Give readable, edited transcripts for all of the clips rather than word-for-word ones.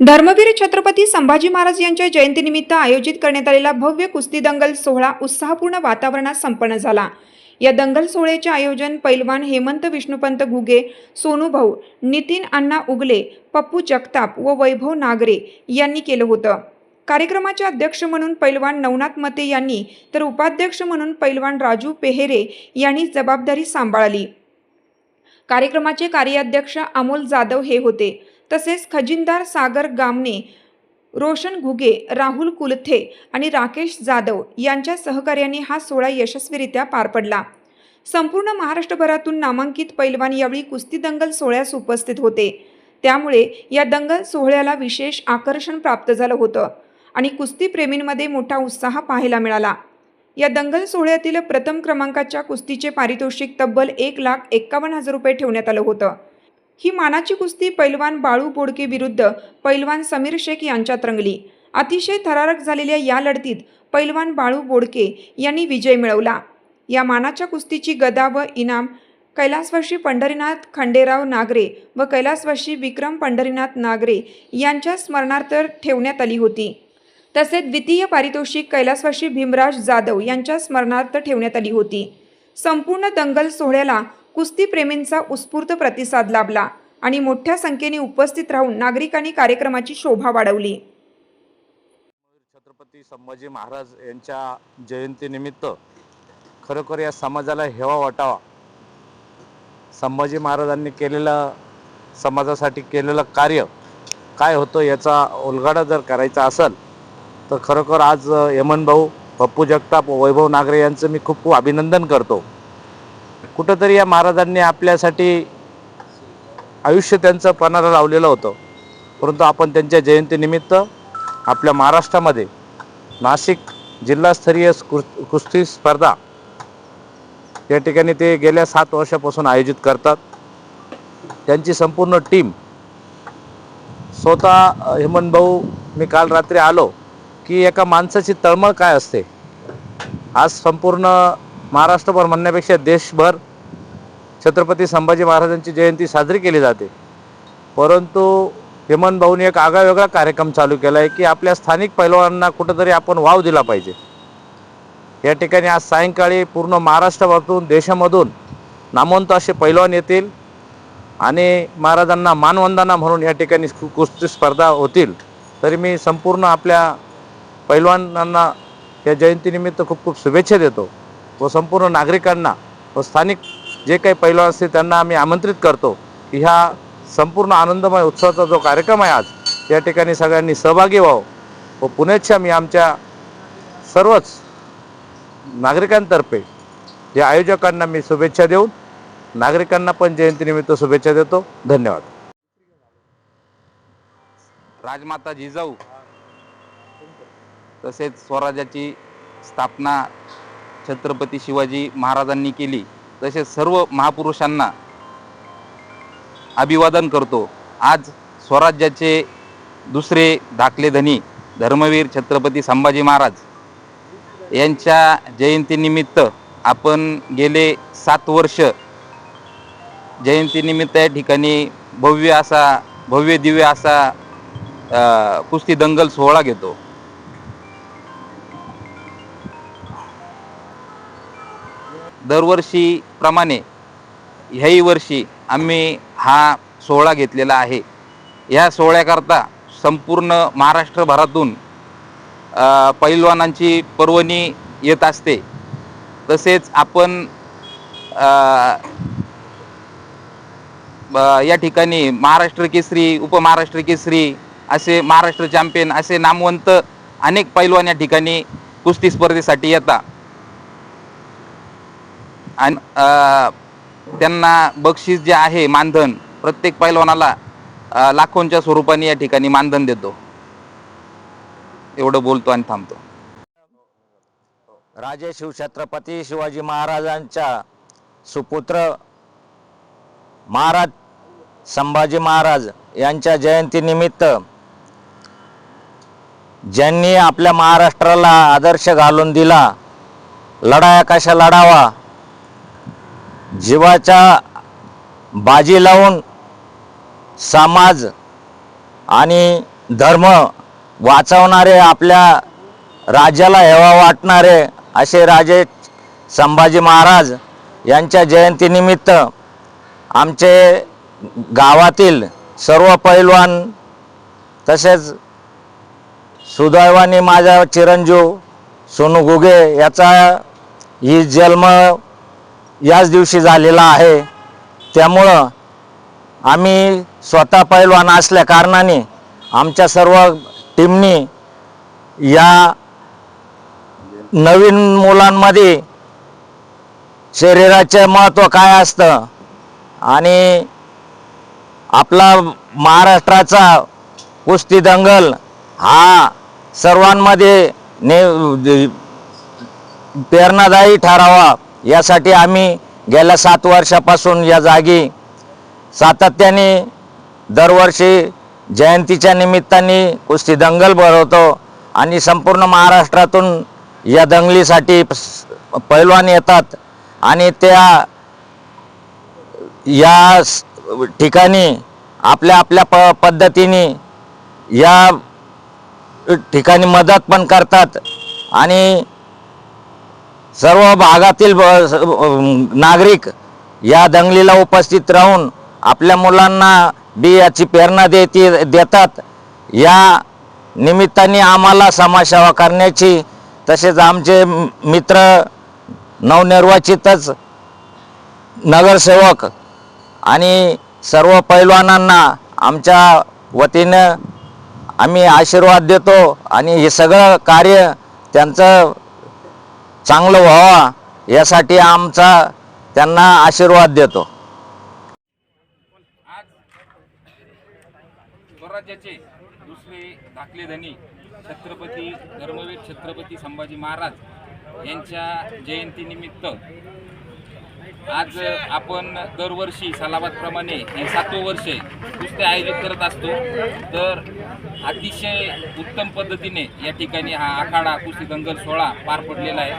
धर्मवीर छत्रपती संभाजी महाराज यांच्या जयंतीनिमित्त आयोजित करण्यात आलेला भव्य कुस्ती दंगल सोहळा उत्साहपूर्ण वातावरणात संपन्न झाला। या दंगल सोहळ्याचे आयोजन पैलवान हेमंत विष्णुपंत घुगे, सोनू भाऊ, नितीन अण्णा उगले, पप्पू जगताप व वैभव नागरे यांनी केलं होतं। कार्यक्रमाचे अध्यक्ष म्हणून पैलवान नवनाथ मते यांनी तर उपाध्यक्ष म्हणून पैलवान राजू पेहेरे यांनी जबाबदारी सांभाळली। कार्यक्रमाचे कार्याध्यक्ष अमोल जाधव हे होते। तसेच खजिनदार सागर गामने, रोशन घुगे, राहुल कुलथे आणि राकेश जाधव यांच्या सहकार्याने हा सोहळा यशस्वीरित्या पार पडला। संपूर्ण महाराष्ट्रभरातून नामांकित पैलवान यावेळी कुस्ती दंगल सोहळ्यास उपस्थित होते। त्यामुळे या दंगल सोहळ्याला विशेष आकर्षण प्राप्त झालं होतं आणि कुस्ती प्रेमींमध्ये मोठा उत्साह पाहायला मिळाला। या दंगल सोहळ्यातील प्रथम क्रमांकाच्या कुस्तीचे पारितोषिक तब्बल 1,51,000 रुपये ठेवण्यात आलं होतं। ही मानाची कुस्ती पैलवान बाळू बोडके विरुद्ध पैलवान समीर शेख यांच्यात रंगली। अतिशय थरारक झालेल्या या लढतीत पैलवान बाळू बोडके यांनी विजय मिळवला। या मानाच्या कुस्तीची गदा व इनाम कैलासवासी पंढरीनाथ खंडेराव नागरे व कैलासवासी विक्रम पंढरीनाथ नागरे यांच्या स्मरणार्थ ठेवण्यात आली होती। तसेच द्वितीय पारितोषिक कैलासवासी भीमराज जाधव यांच्या स्मरणार्थ ठेवण्यात आली होती। संपूर्ण दंगल सोहळ्याला कुस्ती प्रेमींचा उत्स्फूर्त प्रतिसाद लाभला आणि मोठ्या संख्येने उपस्थित राहून नागरिकांनी कार्यक्रमाची शोभा वाढवली। छत्रपती संभाजी महाराज यांच्या जयंतीनिमित्त खरोखर या समाजाला हेवा वाटावा, संभाजी महाराजांनी केलेलं समाजासाठी केलेलं कार्य काय होतं याचा उलगडा जर करायचा असेल तर खरोखर आज यमन भाऊ, पप्पू जगताप, वैभव नागरे यांचं मी खूप खूप अभिनंदन करतो। कुठंतरी या महाराजांनी आपल्यासाठी आयुष्य त्यांचं पणाला लावलेलं होतं, परंतु आपण त्यांच्या जयंतीनिमित्त आपल्या महाराष्ट्रामध्ये नाशिक जिल्हास्तरीय कुस्ती स्पर्धा या ठिकाणी ते गेल्या 7 वर्षापासून आयोजित करतात। त्यांची संपूर्ण टीम स्वतः हेमंत भाऊ, मी काल रात्री आलो की एका माणसाची तळमळ काय असते। आज संपूर्ण महाराष्ट्रभर म्हणण्यापेक्षा देशभर छत्रपती संभाजी महाराजांची जयंती साजरी केली जाते, परंतु हेमंत भाऊंनी एक आगळावेगळा कार्यक्रम चालू केला आहे की आपल्या स्थानिक पैलवानांना कुठंतरी आपण वाव दिला पाहिजे। या ठिकाणी आज सायंकाळी पूर्ण महाराष्ट्रातून देशामधून नामवंत असे पैलवान येतील आणि महाराजांना मानवंदना म्हणून या ठिकाणी कुस्ती स्पर्धा होतील। तरी मी संपूर्ण आपल्या पैलवानांना या जयंतीनिमित्त खूप खूप शुभेच्छा देतो व संपूर्ण नागरिकांना व स्थानिक जे काही पैलवान असतील त्यांना आम्ही आमंत्रित करतो की ह्या संपूर्ण आनंदमय उत्सवाचा जो कार्यक्रम आहे आज या ठिकाणी सगळ्यांनी सहभागी व्हावं व पुण्याच्या मी आमच्या सर्वच नागरिकांतर्फे या आयोजकांना मी शुभेच्छा देऊन नागरिकांना पण जयंतीनिमित्त शुभेच्छा देतो। धन्यवाद। राजमाता जिजाऊ तसेच स्वराज्याची स्थापना छत्रपती शिवाजी महाराजांनी केली, तसेच सर्व महापुरुषांना अभिवादन करतो। आज स्वराज्याचे दुसरे धाकले धनी धर्मवीर छत्रपती संभाजी महाराज यांच्या जयंतीनिमित्त आपण गेले 7 वर्ष जयंतीनिमित्त या ठिकाणी भव्य दिव्य असा कुस्ती दंगल सोहळा घेतो। दरवर्षीप्रमाणे ह्याही वर्षी आम्ही हा सोहळा घेतलेला आहे। या सोहळ्याकरता संपूर्ण महाराष्ट्रभरातून पैलवानांची पर्वणी येत असते। तसेच आपण या ठिकाणी महाराष्ट्र केसरी, उपमहाराष्ट्र केसरी असे, महाराष्ट्र चॅम्पियन असे नामवंत अनेक पैलवान या ठिकाणी कुस्ती स्पर्धेसाठी येतात आणि त्यांना बक्षीस जे आहे मानधन, प्रत्येक पैलवानाला लाखोंच्या स्वरूपाने या ठिकाणी मानधन देतो। एवढं बोलतो आणि थांबतो। राजे शिवछत्रपती शिवाजी महाराजांच्या सुपुत्र महाराज संभाजी महाराज यांच्या जयंतीनिमित्त ज्यांनी आपल्या महाराष्ट्राला आदर्श घालून दिला, लढाया कशा लढावा, जीवाच्या बाजी लावून समाज आणि धर्म वाचवणारे, आपल्या राज्याला हेवा वाटणारे असे राजे संभाजी महाराज यांच्या जयंतीनिमित्त आमचे गावातील सर्व पैलवान, तसेच सुदैवाने माझा चिरंजीव सोनू घुगे याचा ही जन्म याच दिवशी झालेला आहे. त्यामुळं आम्ही स्वतः पैलवान असल्या कारणाने आमच्या सर्व टीमनी या नवीन मुलांमध्ये शरीराचे महत्त्व काय असतं आणि आपला महाराष्ट्राचा कुस्ती दंगल हा सर्वांमध्ये प्रेरणादायी ठरावा यासाठी आम्ही गेल्या 7 वर्षापासून या जागी सातत्याने दरवर्षी जयंतीच्या निमित्ताने कुस्ती दंगल भरवतो आणि संपूर्ण महाराष्ट्रातून या दंगलीसाठी पैलवान येतात आणि त्या या ठिकाणी आपल्या आपल्या पद्धतीने या ठिकाणी मदत पण करतात आणि सर्व भागातील नागरिक या दंगलीला उपस्थित राहून आपल्या मुलांना बी याची प्रेरणा देतात. या निमित्ताने आम्हाला समाजसेवा करण्याची, तसेच आमचे मित्र नवनिर्वाचितच नगरसेवक आणि सर्व पैलवानांना आमच्या वतीनं आम्ही आशीर्वाद देतो आणि हे सगळं कार्य त्यांचं चांगलं व्हावा यासाठी आमचा त्यांना आशीर्वाद देतो. आज स्वराज्याचे दुसरे धाकले धनी छत्रपती धर्मवीर छत्रपती संभाजी महाराज यांच्या जयंतीनिमित्त आज आपण दरवर्षी सालाबादप्रमाणे हे 7वें वर्ष कुस्त्या आयोजित करत असतो. तर अतिशय उत्तम पद्धतीने या ठिकाणी हा आखाडा कुस्ती दंगल सोहळा पार पडलेला आहे.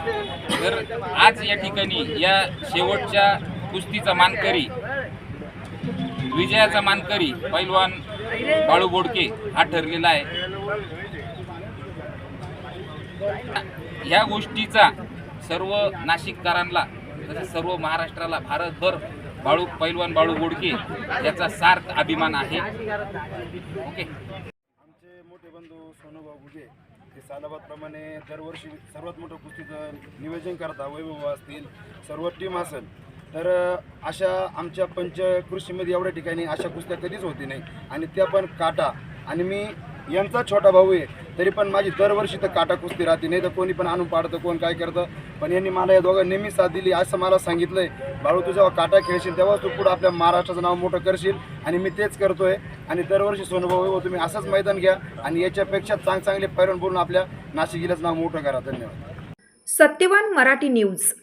तर आज या ठिकाणी या शेवटच्या कुस्तीचा मानकरी, विजयाचा मानकरी पैलवान बाळू बोडके हा ठरलेला आहे. ह्या गोष्टीचा सर्व नाशिककरांना, तसेच सर्व महाराष्ट्राला, भारतभर पैलवान बाळू बोडके याचा सार्थ अभिमान आहे. ओके. आमचे मोठे बंधू सोनूभाऊ घुगे हे सालाबादप्रमाणे दरवर्षी सर्वात मोठं कुस्तीचं नियोजन करता. वैभव असतील, सर्व टीम असेल. तर अशा आमच्या पंचकृषीमध्ये एवढ्या ठिकाणी अशा कुस्त्या कधीच होती नाही आणि त्या पण काटा. आणि मी यांचा छोटा भाऊ आहे तरी पण माझी दरवर्षी तर काटा कुस्ती राहते, नाही तर कोणी पण आणून पाडतं, कोण काय करतं. पण यांनी मला या दोघांनी नेहमी साथ दिली. असं मला सांगितलं आहे, बाळू तू जेव्हा काटा खेळशील तेव्हा तू पुढं आपल्या महाराष्ट्राचं नाव मोठं करशील. आणि मी तेच करतोय. आणि दरवर्षी सोनूभाऊ तुम्ही असंच मैदान घ्या आणि याच्यापेक्षा चांगले पैलवान बोलून आपल्या नाशिक जिल्ह्याचं नाव मोठं करा. धन्यवाद. सत्यवान मराठी न्यूज.